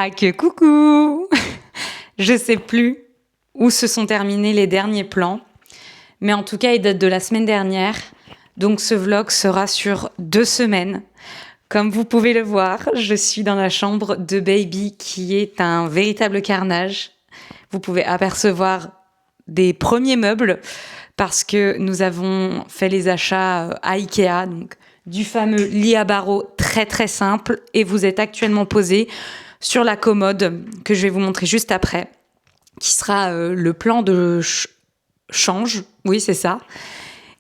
Ah que coucou! Je sais plus où se sont terminés les derniers plans, mais en tout cas, ils datent de la semaine dernière. Donc ce vlog sera sur 2 semaines. Comme vous pouvez le voir, je suis dans la chambre de Baby qui est un véritable carnage. Vous pouvez apercevoir des premiers meubles parce que nous avons fait les achats à Ikea, donc du fameux lit à barreaux très très simple, et vous êtes actuellement posé sur la commode que je vais vous montrer juste après, qui sera le plan de change, oui c'est ça.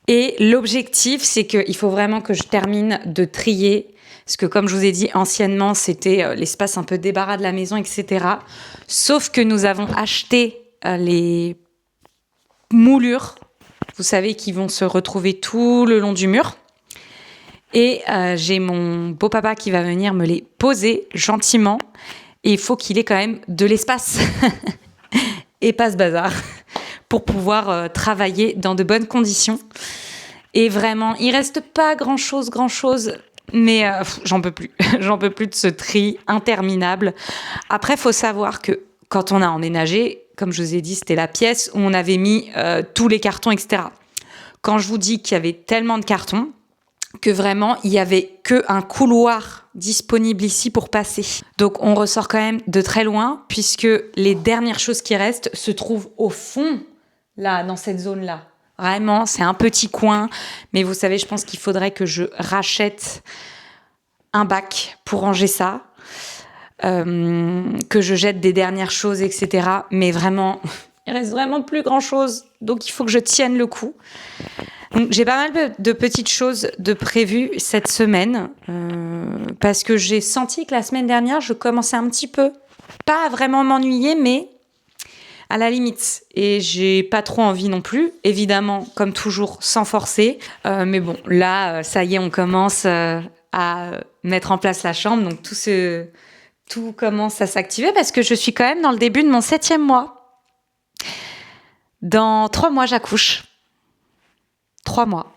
Et l'objectif, c'est qu'il faut vraiment que je termine de trier, parce que comme je vous ai dit, anciennement, c'était l'espace un peu débarras de la maison, etc. Sauf que nous avons acheté les moulures, vous savez, qui vont se retrouver tout le long du mur. Et j'ai mon beau-papa qui va venir me les poser gentiment. Et il faut qu'il ait quand même de l'espace et pas ce bazar pour pouvoir travailler dans de bonnes conditions. Et vraiment, il reste pas grand-chose, mais j'en peux plus. J'en peux plus de ce tri interminable. Après, il faut savoir que quand on a emménagé, comme je vous ai dit, c'était la pièce où on avait mis tous les cartons, etc. Quand je vous dis qu'il y avait tellement de cartons, que vraiment, il n'y avait qu'un couloir disponible ici pour passer. Donc, on ressort quand même de très loin, puisque les dernières choses qui restent se trouvent au fond, là, dans cette zone-là. Vraiment, c'est un petit coin, mais vous savez, je pense qu'il faudrait que je rachète un bac pour ranger ça, que je jette des dernières choses, etc. Mais vraiment, il reste vraiment plus grand-chose, donc il faut que je tienne le coup. Donc, j'ai pas mal de petites choses de prévues cette semaine, parce que j'ai senti que la semaine dernière, je commençais un petit peu, pas à vraiment m'ennuyer, mais à la limite. Et j'ai pas trop envie non plus, évidemment, comme toujours, sans forcer. Mais bon, là, ça y est, on commence à mettre en place la chambre, donc tout commence à s'activer, parce que je suis quand même dans le début de mon 7e mois. Dans 3 mois, j'accouche. 3 mois.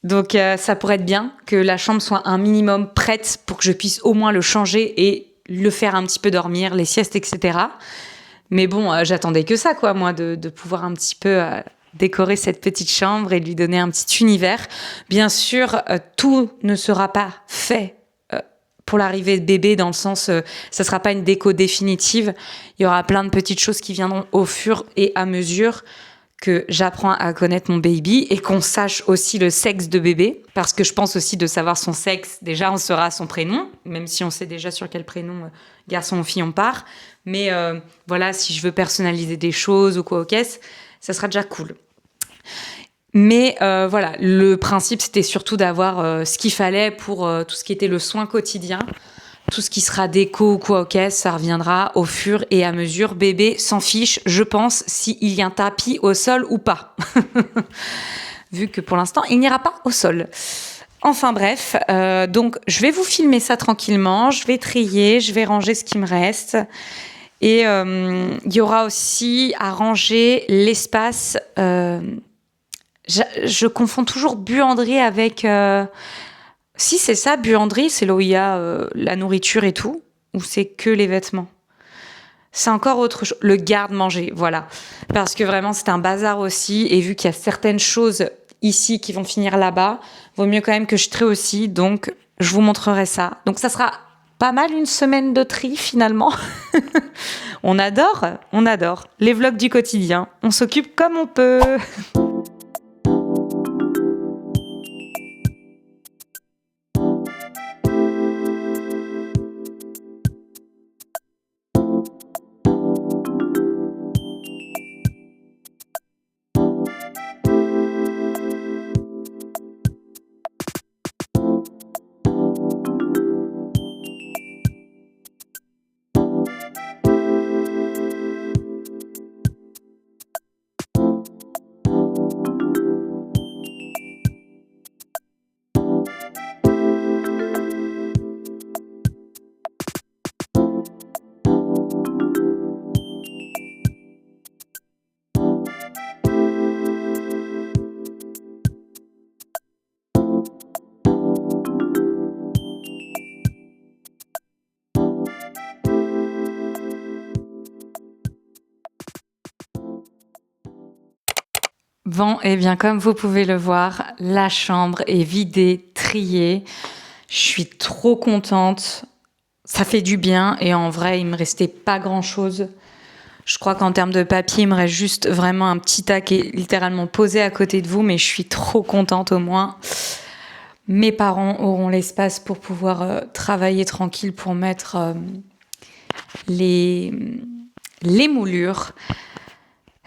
Donc ça pourrait être bien que la chambre soit un minimum prête pour que je puisse au moins le changer et le faire un petit peu dormir, les siestes, etc. Mais bon, j'attendais que ça, quoi, moi, de pouvoir un petit peu décorer cette petite chambre et lui donner un petit univers. Bien sûr, tout ne sera pas fait pour l'arrivée de bébé, dans le sens, ça sera pas une déco définitive. Il y aura plein de petites choses qui viendront au fur et à mesure que j'apprends à connaître mon baby et qu'on sache aussi le sexe de bébé, parce que je pense aussi de savoir son sexe, déjà on saura son prénom, même si on sait déjà sur quel prénom, garçon ou fille, on part. Mais voilà, si je veux personnaliser des choses ou quoi au caisse, ça sera déjà cool. Mais voilà, le principe, c'était surtout d'avoir ce qu'il fallait pour tout ce qui était le soin quotidien. Tout ce qui sera déco ou quoi, ok, ça reviendra au fur et à mesure. Bébé s'en fiche, je pense, s'il y a un tapis au sol ou pas. Vu que pour l'instant, il n'ira pas au sol. Enfin bref, donc je vais vous filmer ça tranquillement. Je vais trier, je vais ranger ce qui me reste. Et il y aura aussi à ranger l'espace. Je confonds toujours buanderie avec... Si c'est ça, buanderie, c'est là où il y a la nourriture et tout, ou c'est que les vêtements? C'est encore autre chose. Le garde-manger, voilà. Parce que vraiment, c'est un bazar aussi. Et vu qu'il y a certaines choses ici qui vont finir là-bas, vaut mieux quand même que je trie aussi. Donc, je vous montrerai ça. Donc, ça sera pas mal une semaine de tri, finalement. On adore, on adore. Les vlogs du quotidien. On s'occupe comme on peut. Bon, eh bien, comme vous pouvez le voir, la chambre est vidée, triée. Je suis trop contente. Ça fait du bien et en vrai, il me restait pas grand-chose. Je crois qu'en termes de papier, il me reste juste vraiment un petit tas qui est littéralement posé à côté de vous, mais je suis trop contente au moins. Mes parents auront l'espace pour pouvoir travailler tranquille pour mettre les moulures.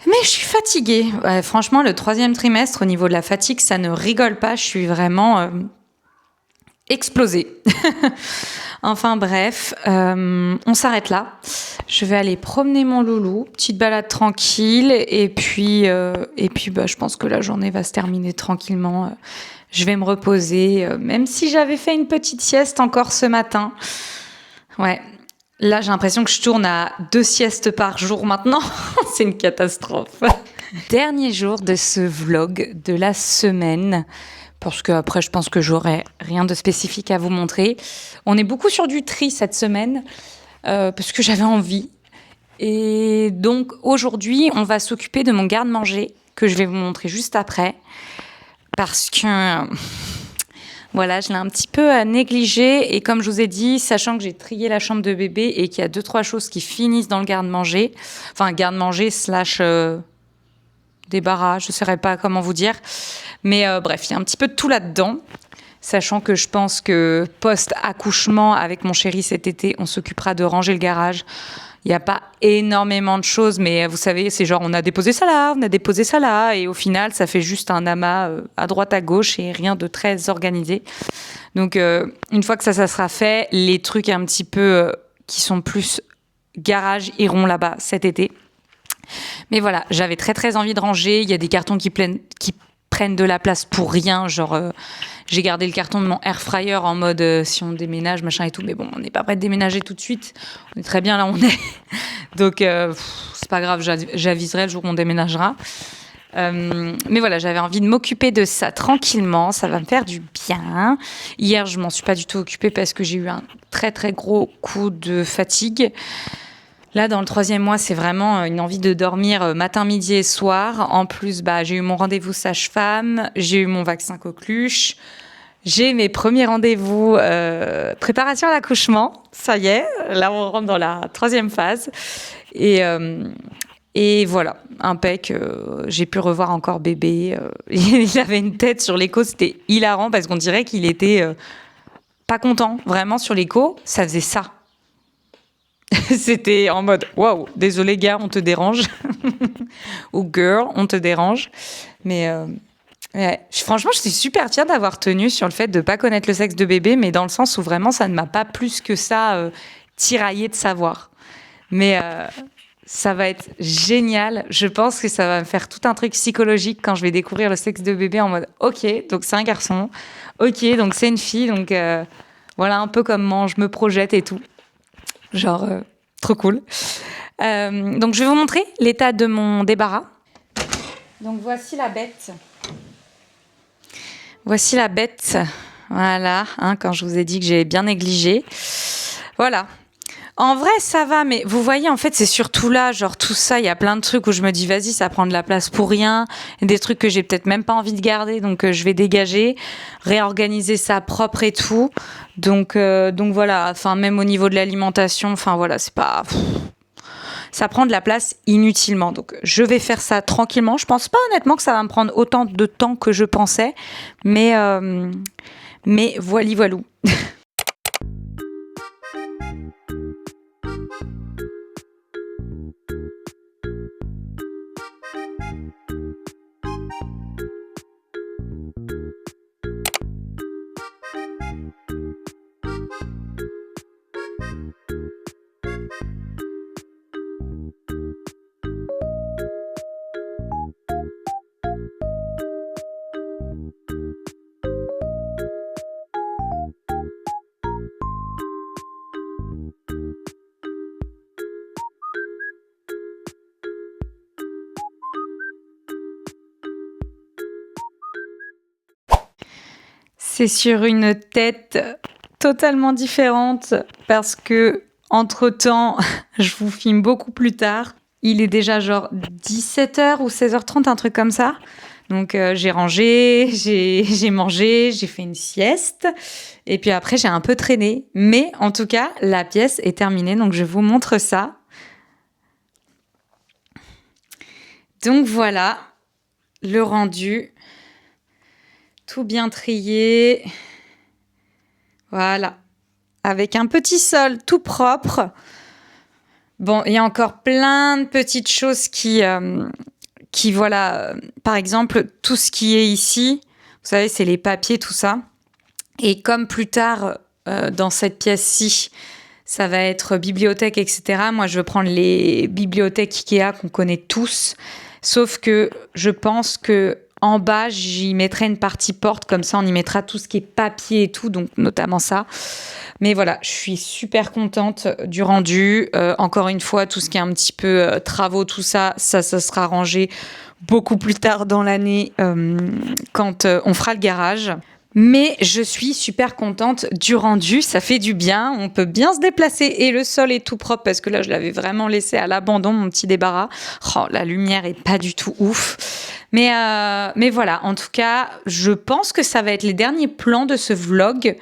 Mais je suis fatiguée. Ouais, franchement, le 3e trimestre, au niveau de la fatigue, ça ne rigole pas. Je suis vraiment explosée. Enfin bref, on s'arrête là. Je vais aller promener mon loulou, petite balade tranquille, et puis je pense que la journée va se terminer tranquillement. Je vais me reposer, même si j'avais fait une petite sieste encore ce matin. Ouais. Là, j'ai l'impression que je tourne à 2 siestes par jour maintenant. C'est une catastrophe. Dernier jour de ce vlog de la semaine. Parce qu'après, je pense que j'aurai rien de spécifique à vous montrer. On est beaucoup sur du tri cette semaine. Parce que j'avais envie. Et donc, aujourd'hui, on va s'occuper de mon garde-manger. Que je vais vous montrer juste après. Parce que... Voilà, je l'ai un petit peu négligé et comme je vous ai dit, sachant que j'ai trié la chambre de bébé et qu'il y a 2-3 choses qui finissent dans le garde-manger, enfin garde-manger / débarras, je ne saurais pas comment vous dire, mais bref, il y a un petit peu de tout là-dedans, sachant que je pense que post-accouchement avec mon chéri cet été, on s'occupera de ranger le garage. Il n'y a pas énormément de choses, mais vous savez, c'est genre on a déposé ça là, et au final, ça fait juste un amas à droite, à gauche, et rien de très organisé. Donc, une fois que ça sera fait, les trucs un petit peu qui sont plus garage iront là-bas cet été. Mais voilà, j'avais très très envie de ranger. Il y a des cartons qui prennent de la place pour rien, genre... J'ai gardé le carton de mon air fryer en mode si on déménage, machin et tout. Mais bon, on n'est pas prêt de déménager tout de suite. On est très bien là où on est. Donc, c'est pas grave, j'aviserai le jour où on déménagera. Mais voilà, j'avais envie de m'occuper de ça tranquillement. Ça va me faire du bien. Hier, je m'en suis pas du tout occupée parce que j'ai eu un très, très gros coup de fatigue. Là, dans le 3e mois, c'est vraiment une envie de dormir matin, midi et soir. En plus, j'ai eu mon rendez-vous sage-femme, j'ai eu mon vaccin coqueluche, j'ai mes premiers rendez-vous préparation à l'accouchement. Ça y est, là, on rentre dans la 3e phase. Et voilà, impec, j'ai pu revoir encore bébé. Il avait une tête sur l'écho, c'était hilarant parce qu'on dirait qu'il était pas content. Vraiment, sur l'écho, ça faisait ça. C'était en mode waouh, désolé gars, on te dérange ou girl, on te dérange. Mais ouais. Franchement, je suis super fière d'avoir tenu sur le fait de pas connaître le sexe de bébé, mais dans le sens où vraiment ça ne m'a pas plus que ça tiraillé de savoir. Mais ça va être génial. Je pense que ça va me faire tout un truc psychologique quand je vais découvrir le sexe de bébé en mode ok, donc c'est un garçon, ok, donc c'est une fille, donc voilà un peu comment je me projette et tout. Genre, trop cool. Donc, je vais vous montrer l'état de mon débarras. Donc, voici la bête. Voilà, quand je vous ai dit que j'ai bien négligé. Voilà. En vrai, ça va, mais vous voyez, en fait, c'est surtout là, genre tout ça, il y a plein de trucs où je me dis, vas-y, ça prend de la place pour rien. Il y a des trucs que j'ai peut-être même pas envie de garder, donc je vais dégager, réorganiser ça propre et tout. Donc voilà, enfin, même au niveau de l'alimentation, enfin voilà, c'est pas... Ça prend de la place inutilement. Donc, je vais faire ça tranquillement. Je pense pas honnêtement que ça va me prendre autant de temps que je pensais, mais voilou. C'est sur une tête totalement différente parce que, entre-temps, je vous filme beaucoup plus tard. Il est déjà genre 17h ou 16h30, un truc comme ça. Donc j'ai rangé, j'ai mangé, j'ai fait une sieste et puis après j'ai un peu traîné. Mais en tout cas, la pièce est terminée, donc je vous montre ça. Donc voilà, le rendu, tout bien trié. Voilà, avec un petit sol tout propre. Bon, il y a encore plein de petites choses qui voilà, par exemple, tout ce qui est ici, vous savez, c'est les papiers, tout ça. Et comme plus tard, dans cette pièce-ci, ça va être bibliothèque, etc. Moi, je veux prendre les bibliothèques Ikea qu'on connaît tous. Sauf que je pense que en bas, j'y mettrai une partie porte. Comme ça, on y mettra tout ce qui est papier et tout, donc notamment ça. Mais voilà, je suis super contente du rendu. Encore une fois, tout ce qui est un petit peu travaux, tout ça, ça sera rangé beaucoup plus tard dans l'année quand on fera le garage. Mais je suis super contente du rendu, ça fait du bien, on peut bien se déplacer et le sol est tout propre parce que là je l'avais vraiment laissé à l'abandon, mon petit débarras. Oh, la lumière est pas du tout ouf. Mais voilà, en tout cas, je pense que ça va être les derniers plans de ce vlog.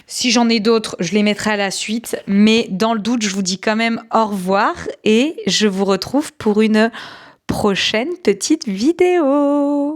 Si j'en ai d'autres, je les mettrai à la suite. Mais dans le doute, je vous dis quand même au revoir et je vous retrouve pour une prochaine petite vidéo.